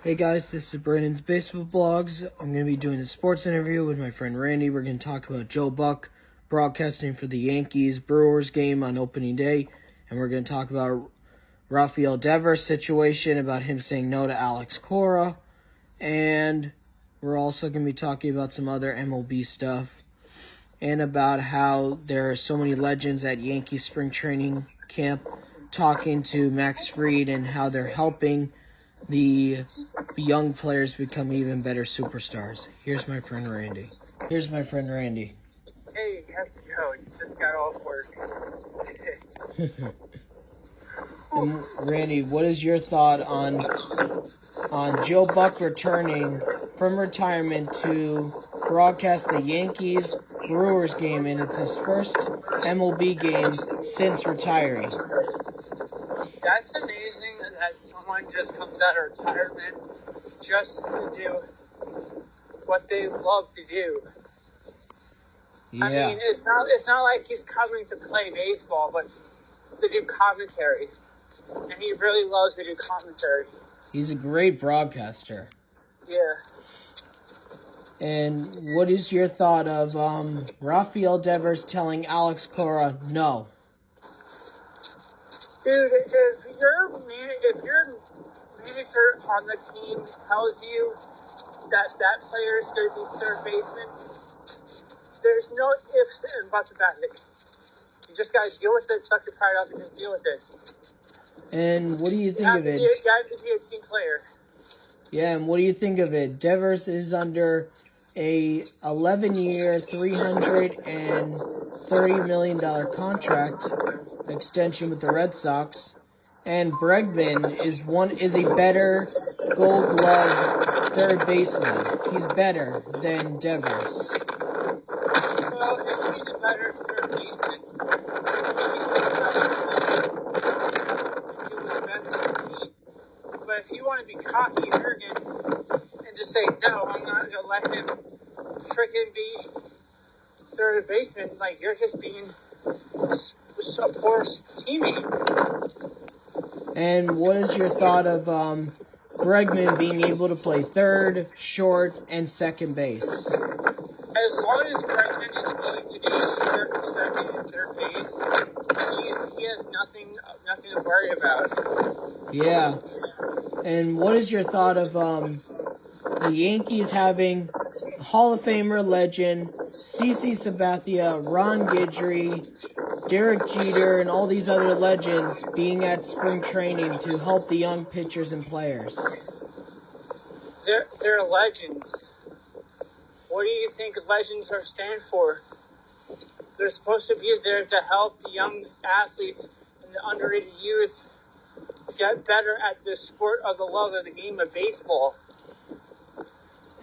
Hey guys, this is Brandon's Baseball Blogs. I'm going to be doing a sports interview with my friend Randy. We're going to talk about Joe Buck broadcasting for the Yankees-Brewers game on opening day. And we're going to talk about Rafael Devers' situation, about him saying no to Alex Cora. And we're also going to be talking about some other MLB stuff. And about how there are so many legends at Yankee spring training camp talking to Max Fried and how they're helping the young players become even better superstars. Here's my friend Randy. Hey, how's it going? You just got off work. And Randy, what is your thought on Joe Buck returning from retirement to broadcast the Yankees-Brewers game, and it's his first MLB game since retiring? That's amazing that someone just comes out of retirement just to do what they love to do. Yeah. I mean, it's not like he's coming to play baseball, but to do commentary. And he really loves to do commentary. He's a great broadcaster. Yeah. And what is your thought of Rafael Devers telling Alex Cora no? Dude, if your manager on the team tells you that player is going to be third baseman, there's no ifs and buts about it. You just got to deal with it, suck your pride up, and just deal with it. And what do you think of it? You have to be a team player. Yeah, and what do you think of it? Devers is under a 11-year, $330 million contract extension with the Red Sox, and Bregman is a better Gold Glove third baseman. He's better than Devers. Well, if he's a better third baseman, he can do his best for the team. But if you want to be cocky and arrogant and just say, no, I'm not going to let him freaking be third baseman, like, you're just being a poor teammate. And what is your thought of Bregman being able to play third, short, and second base? As long as Bregman is willing to do short, second, and third base, he has nothing to worry about. Yeah. And what is your thought of the Yankees having Hall of Famer legend CC Sabathia, Ron Guidry, Derek Jeter, and all these other legends being at spring training to help the young pitchers and players? They're legends. What do you think legends are stand for? They're supposed to be there to help the young athletes and the underrated youth get better at the sport of the love of the game of baseball.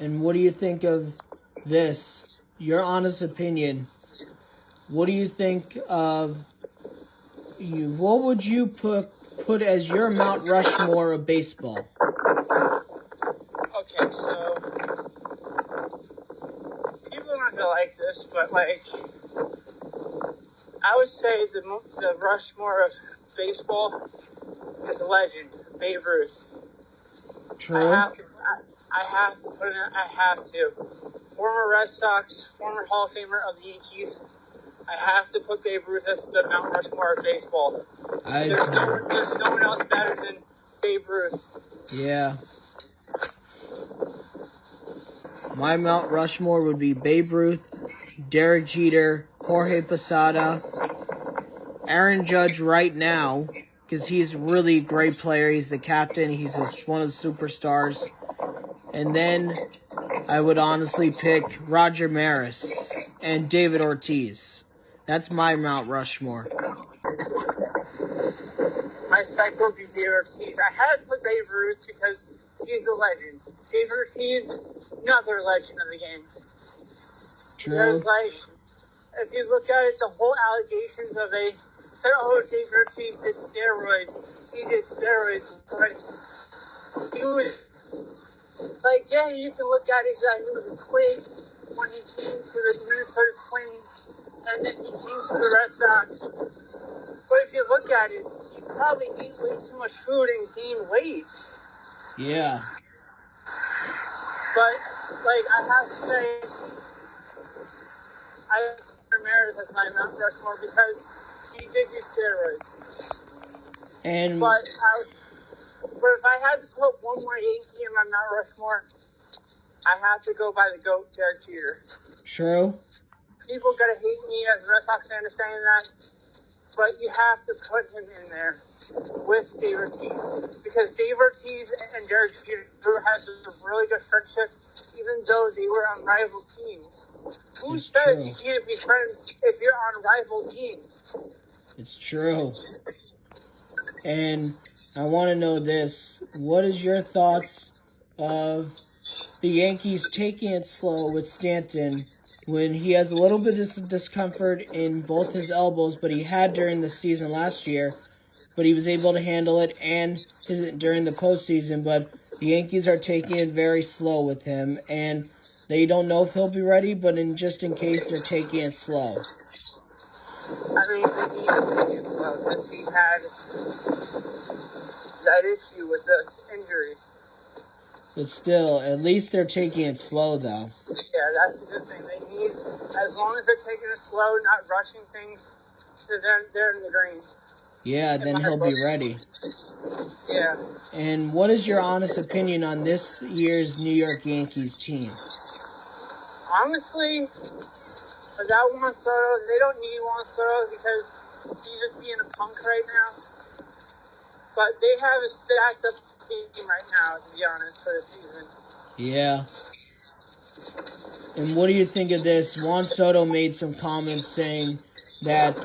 And what do you think of this? Your honest opinion. What do you think of you? What would you put as your Mount Rushmore of baseball? Okay, so people are not gonna like this, but I would say the Rushmore of baseball is a legend, Babe Ruth. True. I have to put in. I have to. Former Red Sox, former Hall of Famer of the Yankees. I have to put Babe Ruth as the Mount Rushmore of baseball. There's no one else better than Babe Ruth. Yeah. My Mount Rushmore would be Babe Ruth, Derek Jeter, Jorge Posada, Aaron Judge right now, because he's a really great player. He's the captain. He's one of the superstars. And then I would honestly pick Roger Maris and David Ortiz. That's my Mount Rushmore. My second would be David Ortiz. I had to put Babe Ruth because he's a legend. David Ortiz, another legend of the game. True. Because, if you look at it, the whole allegations of David Ortiz did steroids. He did steroids, but he was, you can look at it that he was a twin when he came to the Minnesota Twins, and then he came to the Red Sox. But if you look at it, he probably ate way too much food and gained weight. Yeah. But, like, I have to say, I have Ramirez as my Mount Rushmore because he did use steroids. And But if I had to put one more Yankee in my Mount Rushmore, I have to go by the GOAT, Derek Jeter. true. People gotta hate me as a Red Sox fan for saying that, but you have to put him in there with Dave Ortiz because Dave Ortiz and Derek Jeter has a really good friendship, even though they were on rival teams. Who It's says true. you can't be friends if you're on rival teams? It's true. And I want to know this. What is your thoughts of the Yankees taking it slow with Stanton when he has a little bit of discomfort in both his elbows, but he had during the season last year, but he was able to handle it and during the postseason, but the Yankees are taking it very slow with him, and they don't know if he'll be ready, but just in case, they're taking it slow. I mean, they need to take it slow because he had that issue with the injury. But still, at least they're taking it slow, though. Yeah, that's the good thing. They need, as long as they're taking it slow, not rushing things, they're in the green. Yeah, then he'll be ready. Yeah. And what is your honest opinion on this year's New York Yankees team? Honestly, without Juan Soto, they don't need Juan Soto because he's just being a punk right now. But they have a stacked up team right now, to be honest, for the season. Yeah. And what do you think of this? Juan Soto made some comments saying that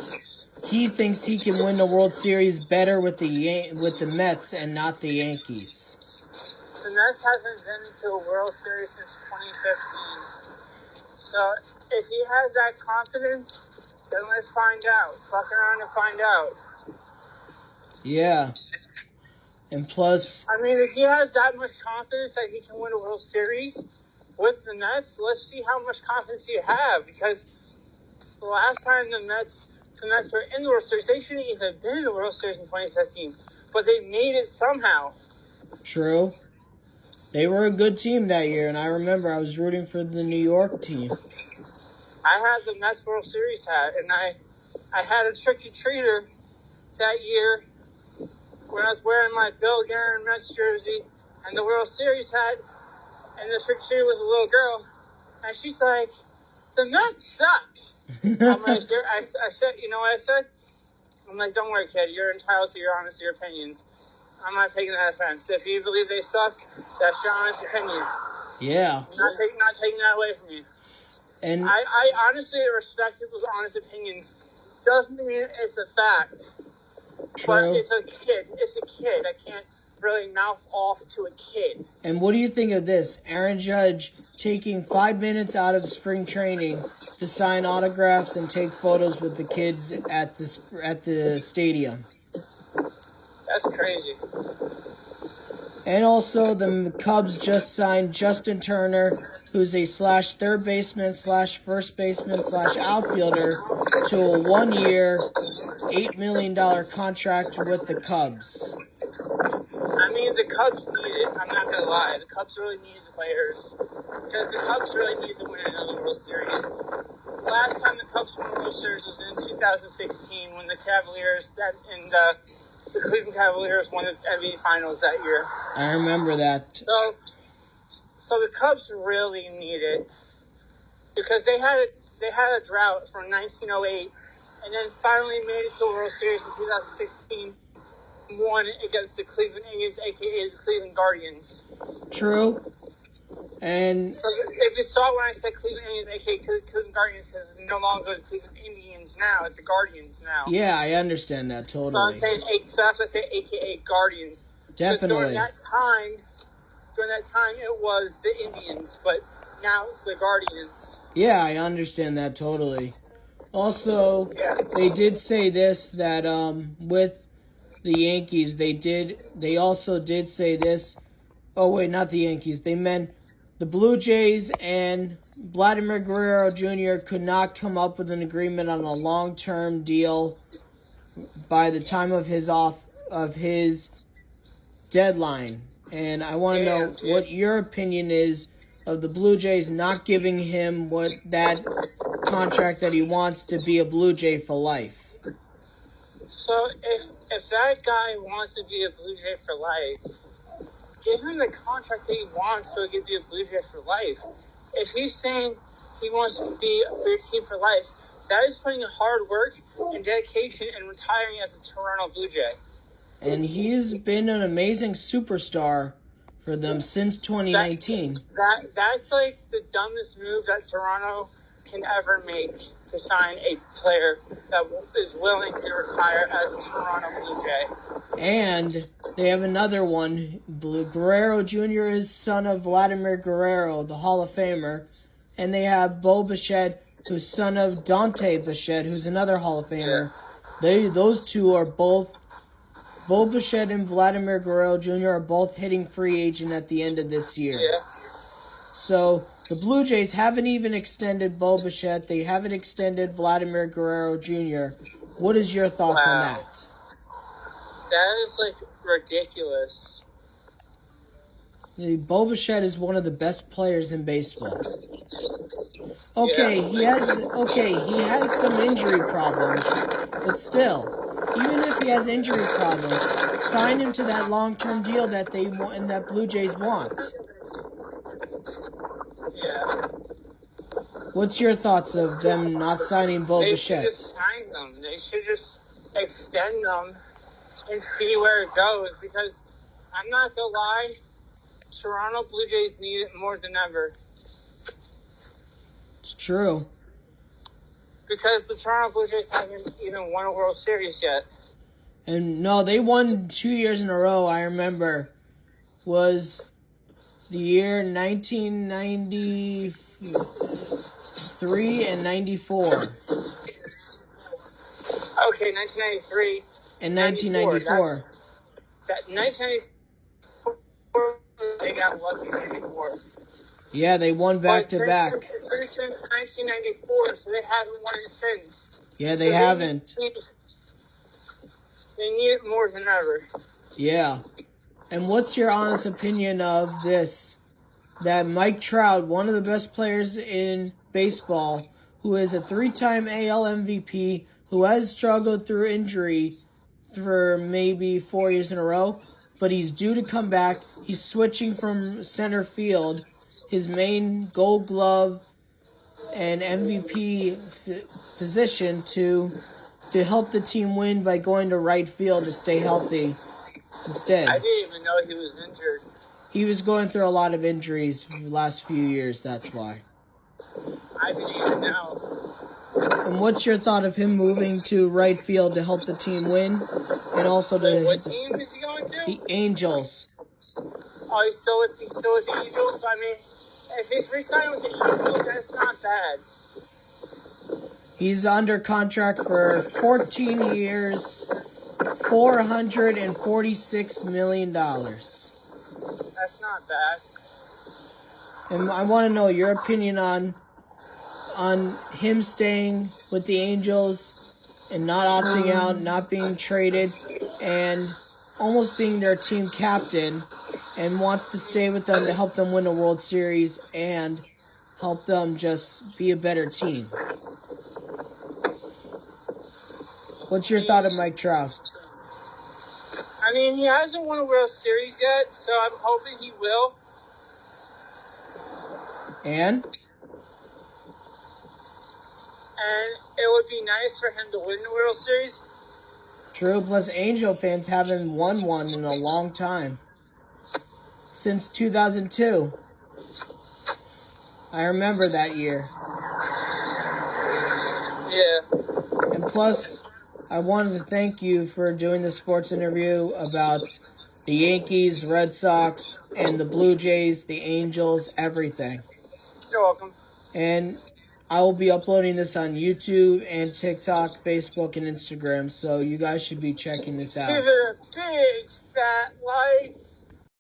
he thinks he can win the World Series better with the Mets and not the Yankees. The Mets haven't been to a World Series since 2015. So if he has that confidence, then let's find out. Fuck around and find out. Yeah. And plus, I mean, if he has that much confidence that he can win a World Series with the Mets, let's see how much confidence you have. Because the last time the Mets were in the World Series, they shouldn't even have been in the World Series in 2015. But they made it somehow. true. They were a good team that year, and I remember I was rooting for the New York team. I had the Mets World Series hat, and I had a trick-or-treater that year when I was wearing my Bill Guerrero Mets jersey and the World Series hat, and the trick-or-treater was a little girl, and she's like, the Mets suck. I'm like, I said, you know what I said? I'm like, don't worry, kid, you're entitled to your honest opinions. I'm not taking that offense. If you believe they suck, that's your honest opinion. Yeah. Not taking that away from you. And I honestly respect people's honest opinions. Doesn't mean it's a fact. true. But it's a kid. It's a kid. I can't really mouth off to a kid. And what do you think of this? Aaron Judge taking 5 minutes out of spring training to sign autographs and take photos with the kids at the stadium. That's crazy. And also, the Cubs just signed Justin Turner, who's a /third baseman /first baseman /outfielder, to a 1-year, $8 million contract with the Cubs. I mean, the Cubs need it. I'm not going to lie. The Cubs really need the players. Because the Cubs really need to win another World Series. Last time the Cubs won the World Series was in 2016 when the Cleveland Cavaliers won the NBA Finals that year. I remember that. So the Cubs really need it because they had a drought from 1908 and then finally made it to a World Series in 2016. Won against the Cleveland Indians, aka the Cleveland Guardians. True. And so if you saw when I said Cleveland Indians, aka Cleveland Guardians, because it's no longer the Cleveland Indians now, it's the Guardians now. Yeah, I understand that totally. So I'm saying, so that's why I say aka Guardians. Definitely. During that time, it was the Indians, but now it's the Guardians. Yeah, I understand that totally. Also, they did say this, that with the Yankees, they also did say this. Oh, wait, not the Yankees. They meant the Blue Jays and Vladimir Guerrero Jr. could not come up with an agreement on a long-term deal by the time of his deadline. And I want to know what your opinion is of the Blue Jays not giving him that contract that he wants to be a Blue Jay for life. So if that guy wants to be a Blue Jay for life, give him the contract that he wants so he can be a Blue Jay for life. If he's saying he wants to be for your team for life, that is putting hard work and dedication and retiring as a Toronto Blue Jay. And he has been an amazing superstar for them since 2019. That's like the dumbest move that Toronto can ever make, to sign a player that is willing to retire as a Toronto Blue Jay. And they have another one. Guerrero Jr. is son of Vladimir Guerrero, the Hall of Famer. And they have Bichette, who's son of Dante Bichette, who's another Hall of Famer. Yeah. Those two are both, Bichette and Vladimir Guerrero Jr. are both hitting free agent at the end of this year. Yeah. So the Blue Jays haven't even extended Bichette. They haven't extended Vladimir Guerrero Jr. What is your thoughts on that? That is like ridiculous. Bichette is one of the best players in baseball. Okay, yeah. he has some injury problems, but still, even if he has injury problems, sign him to that long-term deal that they want and that Blue Jays want. Yeah. What's your thoughts of them not signing Bichette? They should just sign them. They should just extend them and see where it goes, because I'm not gonna lie, Toronto Blue Jays need it more than ever. It's true. Because the Toronto Blue Jays haven't even won a World Series yet. And no, they won 2 years in a row, I remember. Was the year 1993 and 94. Okay, 1993. And 1994. That 1994, they got lucky in 94. Yeah, they won back-to-back. It's been since 1994, so they haven't won it since. Yeah, they haven't. They need it more than ever. Yeah. And what's your honest opinion of this? That Mike Trout, one of the best players in baseball, who is a 3-time AL MVP, who has struggled through injury for maybe 4 years in a row, but he's due to come back. He's switching from center field, his main Gold Glove and MVP position, to help the team win by going to right field to stay healthy instead. I didn't even know he was injured. He was going through a lot of injuries the last few years, that's why. I didn't even know. And what's your thought of him moving to right field to help the team win? And also to... What team is he going to? The Angels. Oh, he's still with the Angels? So, I mean, if he's re-signing with the Angels, that's not bad. He's under contract for 14 years, $446 million. That's not bad. And I want to know your opinion on him staying with the Angels and not opting out, not being traded, and almost being their team captain, and wants to stay with them to help them win a World Series and help them just be a better team. What's your thought of Mike Trout? I mean, he hasn't won a World Series yet, so I'm hoping he will. And it would be nice for him to win the World Series. True, plus Angel fans haven't won one in a long time. Since 2002. I remember that year. Yeah. And plus, I wanted to thank you for doing the sports interview about the Yankees, Red Sox, and the Blue Jays, the Angels, everything. You're welcome. And I will be uploading this on YouTube and TikTok, Facebook, and Instagram, so you guys should be checking this out. Give it a big fat like.